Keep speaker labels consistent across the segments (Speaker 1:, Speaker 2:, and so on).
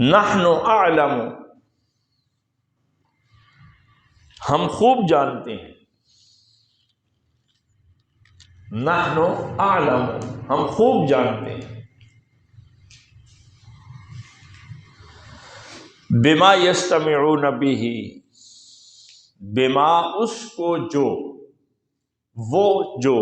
Speaker 1: نحن اعلم، ہم خوب جانتے ہیں، نحن اعلم، ہم خوب جانتے ہیں، بما یستمعون بہ، بما اس کو جو، وہ جو،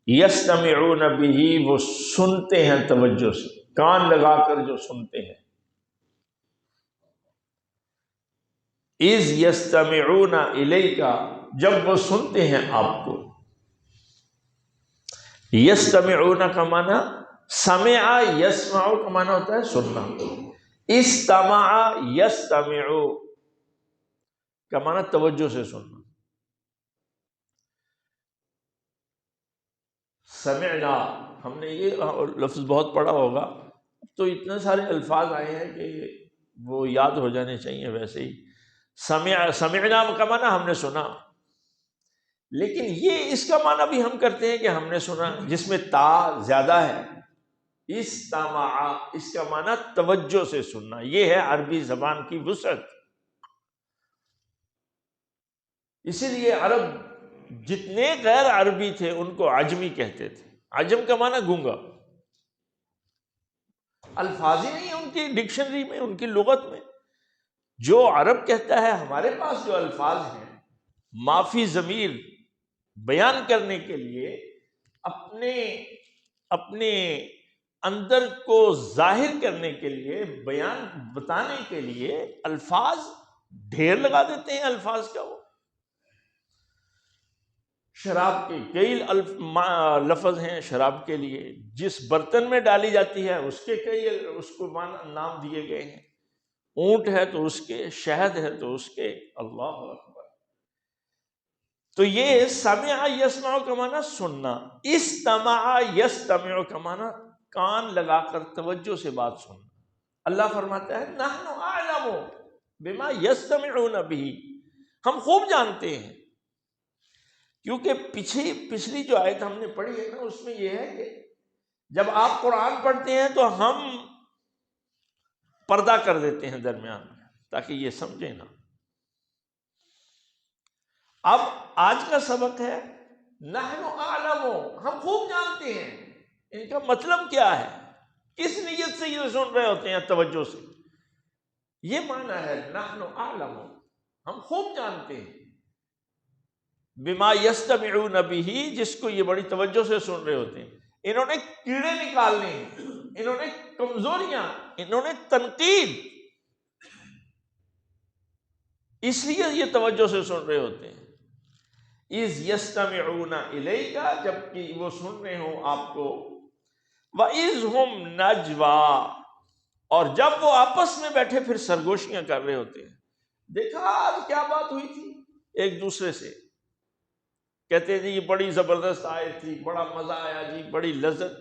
Speaker 1: یستمعون بہ وہ سنتے ہیں توجہ سے، کان لگا کر جو سنتے ہیں، اذ یستمعون الیک، جب وہ سنتے ہیں آپ کو، یستمعون کا معنی سمع یسمع کا معنی ہوتا ہے سننا، استمع یستمع کا معنی توجہ سے سننا، سمعنا ہم نے یہ لفظ بہت پڑھا ہوگا، تو اتنے سارے الفاظ آئے ہیں کہ وہ یاد ہو جانے چاہیے ویسے ہی، سمعنا کا معنی ہم نے سنا، لیکن یہ اس کا معنی بھی ہم کرتے ہیں کہ ہم نے سنا، جس میں تا زیادہ ہے، استمع، اس کا معنی توجہ سے سننا، یہ ہے عربی زبان کی وسعت۔ اسی لیے عرب جتنے غیر عربی تھے ان کو عجمی کہتے تھے، عجم کا معنی گونگا، الفاظ ہی نہیں ان کی ڈکشنری میں، ان کی لغت میں، جو عرب کہتا ہے ہمارے پاس جو الفاظ ہیں معافی ضمیر بیان کرنے کے لیے، اپنے اندر کو ظاہر کرنے کے لیے، بیان بتانے کے لیے الفاظ ڈھیر لگا دیتے ہیں، الفاظ کا وہ شراب کے کئی لفظ ہیں شراب کے لیے، جس برتن میں ڈالی جاتی ہے اس کے کئی اس کو نام دیے گئے ہیں، اونٹ ہے تو اس کے، شہد ہے تو اس کے، اللہ اکبر۔ تو یہ سمع یسمع کا معنی سننا، استمع یستمع کا معنی کان لگا کر توجہ سے بات سننا۔ اللہ فرماتا ہے نحن اعلم بما یستمعون بہ، ہم خوب جانتے ہیں، کیونکہ پچھلی جو آیت ہم نے پڑھی ہے نا، اس میں یہ ہے کہ جب آپ قرآن پڑھتے ہیں تو ہم پردہ کر دیتے ہیں درمیان میں تاکہ یہ سمجھے نا۔ اب آج کا سبق ہے نحن اعلم، ہم خوب جانتے ہیں، ان کا مطلب کیا ہے، کس نیت سے یہ سن رہے ہوتے ہیں توجہ سے، یہ معنی ہے نحن اعلم، ہم خوب جانتے ہیں، بما یستمعون بہ، جس کو یہ بڑی توجہ سے سن رہے ہوتے ہیں، انہوں نے کیڑے نکالنے ہیں، انہوں نے کمزوریاں، انہوں نے تنقید، اس لیے یہ توجہ سے سن رہے ہوتے ہیں۔ اذ یستمعون الیک، جبکہ وہ سن رہے ہوں آپ کو، وَإِذْ هُمْ نَجْوَىٰ، اور جب وہ آپس میں بیٹھے پھر سرگوشیاں کر رہے ہوتے ہیں۔ دیکھا آج کیا بات ہوئی تھی ایک دوسرے سے، کہتے ہیں جی یہ بڑی زبردست آیت تھی، بڑا مزہ آیا جی، بڑی لذت،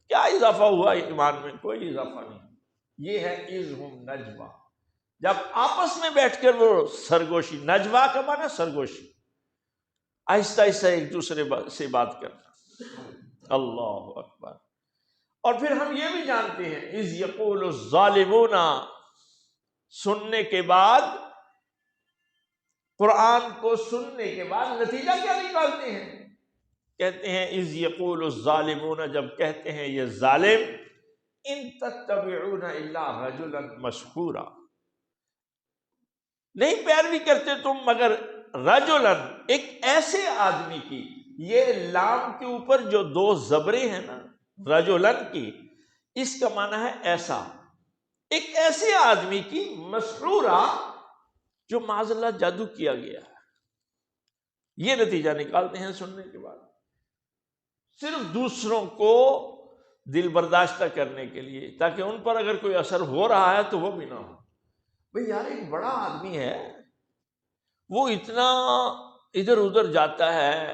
Speaker 1: کیا اضافہ ہوا ایمان میں؟ کوئی اضافہ نہیں۔ یہ ہے اذ ہم نجوا، جب آپس میں بیٹھ کر وہ سرگوشی، نجوا کا معنی سرگوشی، آہستہ آہستہ ایک دوسرے سے بات کرنا، اللہ اکبر۔ اور پھر ہم یہ بھی جانتے ہیں اذ یقول الظالمون، سننے کے بعد، قرآن کو سننے کے بعد نتیجہ کیا نکالتے ہیں؟ کہتے ہیں اذ یقول الظالمون، جب کہتے ہیں یہ ظالم، ان تتبعون الا رجلا مسحورا، نہیں پیروی کرتے تم مگر رجلا، ایک ایسے آدمی کی، یہ لام کے اوپر جو دو زبریں ہیں نا رجلن کی، اس کا معنی ہے ایسا، ایک ایسے آدمی کی، مسحورا، جو معاذ اللہ جادو کیا گیا ہے۔ یہ نتیجہ نکالتے ہیں سننے کے بعد، صرف دوسروں کو دل برداشتہ کرنے کے لیے، تاکہ ان پر اگر کوئی اثر ہو رہا ہے تو وہ بھی نہ ہو۔ بھئی یار ایک بڑا آدمی ہے، وہ اتنا ادھر ادھر جاتا ہے،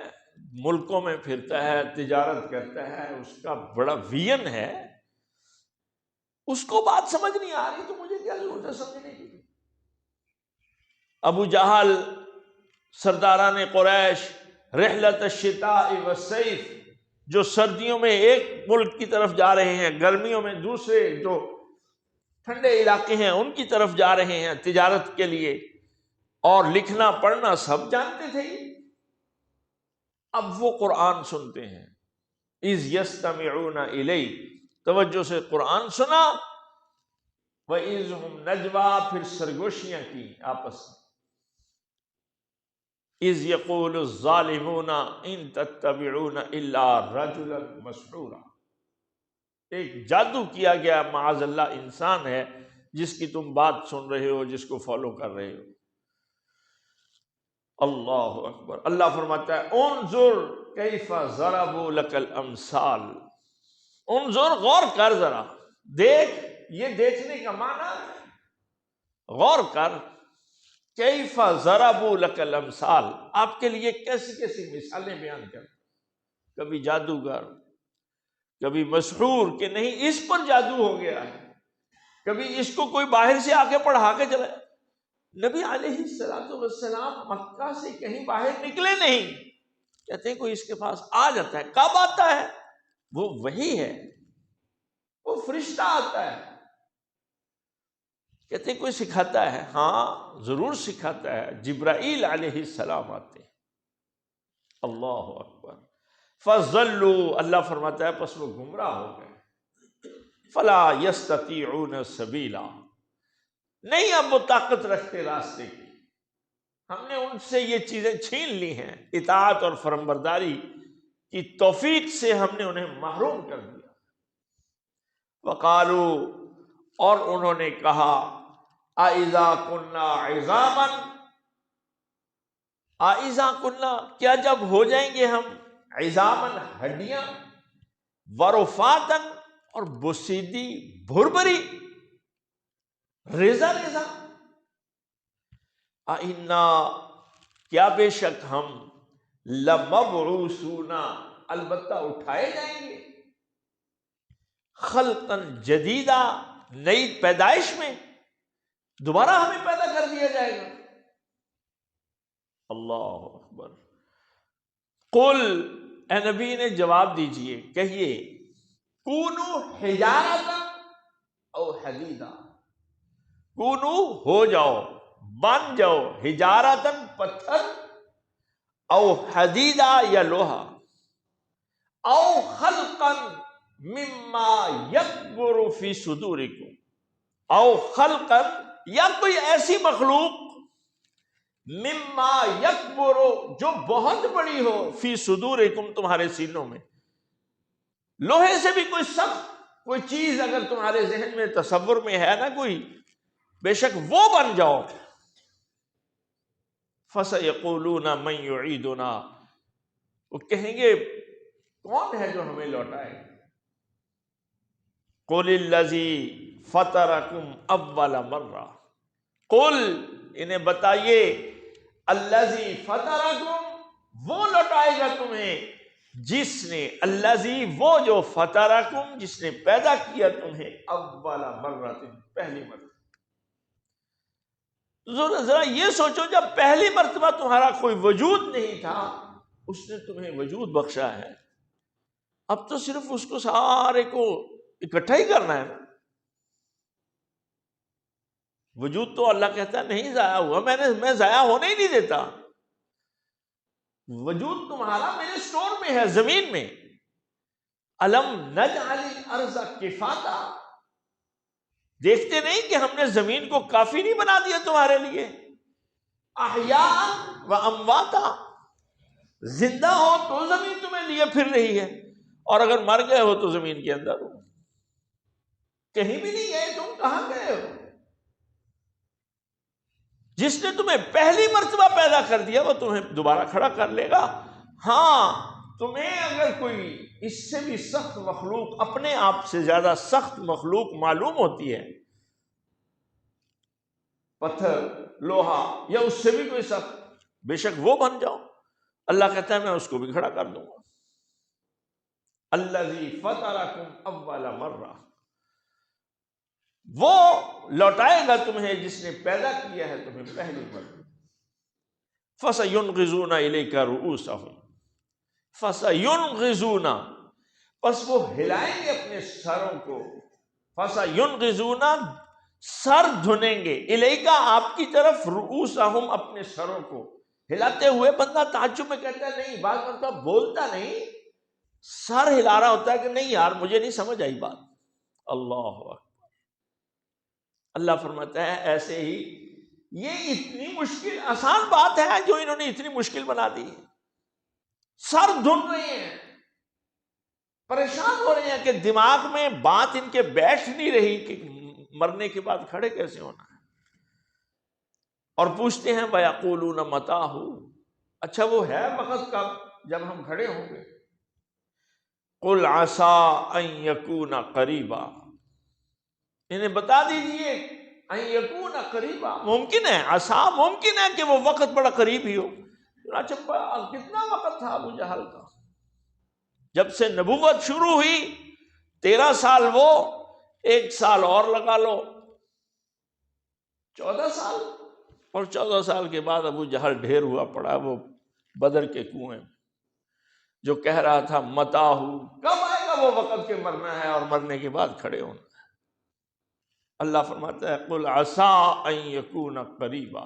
Speaker 1: ملکوں میں پھرتا ہے، تجارت کرتا ہے، اس کا بڑا ویژن ہے، اس کو بات سمجھ نہیں آ رہی تو مجھے کیا ضرورت ہے سمجھنے کی؟ ابو جہل، سرداران قریش، رحلت الشتاء والصیف، جو سردیوں میں ایک ملک کی طرف جا رہے ہیں، گرمیوں میں دوسرے، جو ٹھنڈے علاقے ہیں ان کی طرف جا رہے ہیں تجارت کے لیے، اور لکھنا پڑھنا سب جانتے تھے۔ اب وہ قرآن سنتے ہیں، اذ یستمعون الی، توجہ سے قرآن سنا، وَإِذْ هُمْ نَجْوَىٰ، پھر سرگوشیاں کی آپس میں، اذ یقول الظالمون ان تتبعون الا رجلا مسحورا، ایک جادو کیا گیا معاذ اللہ انسان ہے جس کی تم بات سن رہے ہو، جس کو فالو کر رہے ہو۔ اللہ اکبر۔ اللہ فرماتا ہے انظر کیف ضربوا لک الامثال، انظر غور کر، ذرا دیکھ، یہ دیکھنے کا معنی غور کر، کیف ضربوا لک الامثال، آپ کے لیے کیسی کیسی مثالیں بیان کر، کبھی جادوگر، کبھی مسحور کہ نہیں اس پر جادو ہو گیا ہے، کبھی اس کو کوئی باہر سے آ کے پڑھا کے چلا۔ نبی علیہ السلام مکہ سے کہیں باہر نکلے نہیں، کہتے ہیں کوئی اس کے پاس آ جاتا ہے۔ کب آتا ہے؟ وہ وہی ہے، وہ فرشتہ آتا ہے، کہتے ہیں کوئی سکھاتا ہے، ہاں ضرور سکھاتا ہے، جبرائیل علیہ السلام آتے ہیں۔ اللہ اکبر۔ فَضَلُّوا، اللہ فرماتا ہے پس وہ گمراہ ہو گئے، فَلَا يَسْتَطِيعُونَ سَبِيلًا، نہیں اب وہ طاقت رکھتے راستے کی، ہم نے ان سے یہ چیزیں چھین لی ہیں، اطاعت اور فرمانبرداری کی توفیق سے ہم نے انہیں محروم کر دیا۔ وقالوا، اور انہوں نے کہا، اَإِذَا كُنَّا عِظَامًا، اَإِذَا كُنَّا، کیا جب ہو جائیں گے ہم، عظامًا ہڈیاں، ورفاتًا، اور بسیدی بھربری، ریزہ ریزہ، اِنَّا، کیا بے شک ہم، لَمَبْعُوثُونَ، البتہ اٹھائے جائیں گے، خلقاً جدیدہ، نئی پیدائش میں، دوبارہ ہمیں پیدا کر دیا جائے گا۔ اللہ اکبر۔ قل، اے نبی نے جواب دیجئے، کہیے، کونوا حجارۃ او حدیدا، کونو ہو جاؤ، بن جاؤ، حجارتن پتھر، او حدیدا یا لوہا، او خلقا مما یکبر فی صدورکم، او خلقا، یا کوئی ایسی مخلوق، مما یکبر، جو بہت بڑی ہو، فی صدورکم، تمہارے سینوں میں، لوہے سے بھی کوئی سخت کوئی چیز اگر تمہارے ذہن میں تصور میں ہے نا کوئی، بے شک وہ بن جاؤ۔ فَسَيَقُولُونَ مَن يُعِيدُنَا، وہ کہیں گے کون ہے جو ہمیں لوٹائے گا؟ قُلِ الَّذِي فَطَرَكُمْ أَوَّلَ مَرَّةٍ، قل، انہیں بتائیے، الَّذِي فَطَرَكُمْ، وہ لوٹائے گا تمہیں، جس نے، الَّذِي، وہ جو، فَطَرَكُمْ، جس نے پیدا کیا تمہیں، اول مرۃ، پہلی مرتبہ۔ ذرا یہ سوچو، جب پہلی مرتبہ تمہارا کوئی وجود نہیں تھا، اس نے تمہیں وجود بخشا ہے، اب تو صرف اس کو سارے کو اکٹھا ہی کرنا ہے نا۔ وجود تو اللہ کہتا ہے نہیں ضائع ہوا، میں ضائع ہونے ہی نہیں دیتا، وجود تمہارا میرے سٹور میں ہے، زمین میں۔ الم نجعل الارض کفاتا، دیکھتے نہیں کہ ہم نے زمین کو کافی نہیں بنا دیا تمہارے لیے، احیاء و امواتا، زندہ ہو تو زمین تمہیں لیے پھر رہی ہے، اور اگر مر گئے ہو تو زمین کے اندر ہو، کہیں بھی نہیں گئے، تم کہاں گئے ہو؟ جس نے تمہیں پہلی مرتبہ پیدا کر دیا وہ تمہیں دوبارہ کھڑا کر لے گا۔ ہاں، تمہیں اگر کوئی اس سے بھی سخت مخلوق، اپنے آپ سے زیادہ سخت مخلوق معلوم ہوتی ہے، پتھر، لوہا، یا اس سے بھی کوئی سخت، بے شک وہ بن جاؤ، اللہ کہتا ہے میں اس کو بھی کھڑا کر دوں گا۔ الذی فطرکم اول مرہ، وہ لوٹائے گا تمہیں جس نے پیدا کیا ہے تمہیں پہلی مرتبہ۔ فَسَيُنْغِضُونَ إِلَيْكَ رُؤُوسَهُمْ، فَسَيُنْغِضُونَ، پس وہ ہلائیں گے اپنے سروں کو، فَسَيُنْغِضُونَ، سر دھنیں گے، الیکا آپ کی طرف، رؤوسہم اپنے سروں کو ہلاتے ہوئے. بندہ تعجب میں کہتا ہے نہیں، بعض مرتبہ بولتا نہیں، سر ہلا رہا ہوتا ہے کہ نہیں یار مجھے نہیں سمجھ آئی بات. اللہ اکبر. اللہ فرماتا ہے ایسے ہی یہ اتنی مشکل آسان بات ہے جو انہوں نے اتنی مشکل بنا دی. سر دھن رہے ہیں، پریشان ہو رہے ہیں کہ دماغ میں بات ان کے بیٹھ نہیں رہی کہ مرنے کے بعد کھڑے کیسے ہونا ہے. اور پوچھتے ہیں وَيَقُولُونَ مَتَىٰ، اچھا وہ ہے وقت کب جب ہم کھڑے ہوں گے؟ قُلْ عَسَىٰ أَن يَكُونَ قَرِيبًا، انہیں بتا دیجئے ان یکون قریبا، ممکن ہے، عسا ممکن ہے کہ وہ وقت بڑا قریب ہی ہو. کتنا وقت تھا ابو جہل کا جب سے نبوت شروع ہوئی؟ 13 سال وہ، 1 سال اور لگا لو 14 سال، اور 14 سال کے بعد ابو جہل ڈھیر ہوا پڑا وہ بدر کے کنویں، جو کہہ رہا تھا متاہو، کب آئے گا وہ وقت کہ مرنا ہے اور مرنے کے بعد کھڑے ہونا. اللہ فرماتا ہے قل عسیٰ ان یکون قریبا،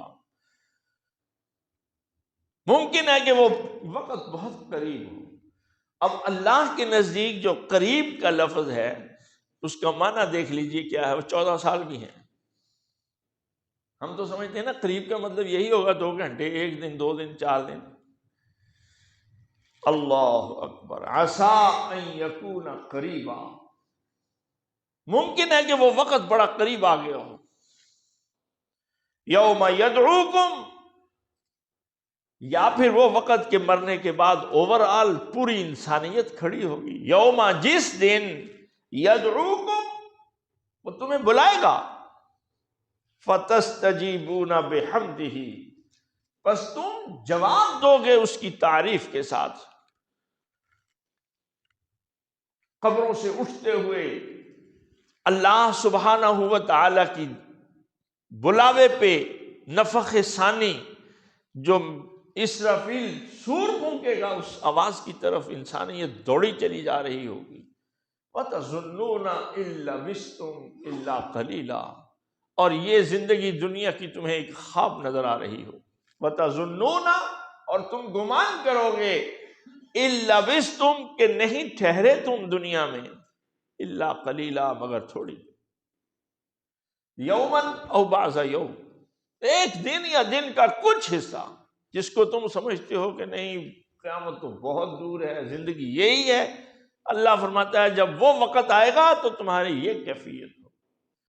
Speaker 1: ممکن ہے کہ وہ وقت بہت قریب ہو. اب اللہ کے نزدیک جو قریب کا لفظ ہے اس کا معنی دیکھ لیجئے کیا ہے. وہ 14 سال بھی ہیں. ہم تو سمجھتے ہیں نا قریب کا مطلب یہی ہوگا 2 گھنٹے، 1 دن، 2 دن، 4 دن. اللہ اکبر. عسیٰ ان یکون قریبا، ممکن ہے کہ وہ وقت بڑا قریب آ گیا ہو. یوم یدعوکم، یا پھر وہ وقت کے مرنے کے بعد اوور آل پوری انسانیت کھڑی ہوگی. یوم، جس دن، یدعوکم، وہ تمہیں بلائے گا، فتستجیبون بحمدہ، پس تم جواب دو گے اس کی تعریف کے ساتھ. قبروں سے اٹھتے ہوئے اللہ سبحانہ و تعالی کی بلاوے پہ نفخ ثانی، جو اسرافیل سور پھونکے گا، اس آواز کی طرف انسانیت دوڑی چلی جا رہی ہوگی. وَتَظُنُّونَ إِن لَّبِثْتُمْ إِلَّا قَلِيلًا، اور یہ زندگی دنیا کی تمہیں ایک خواب نظر آ رہی ہو. وَتَظُنُّونَ، اور تم گمان کرو گے، إِن لَّبِثْتُمْ، کہ نہیں ٹھہرے تم دنیا میں، إِلَّا قَلِيلًا، مگر تھوڑی، یومن او بعض یوم، ایک دن یا دن کا کچھ حصہ، جس کو تم سمجھتے ہو کہ نہیں قیامت تو بہت دور ہے، زندگی یہی ہے. اللہ فرماتا ہے جب وہ وقت آئے گا تو تمہاری یہ کیفیت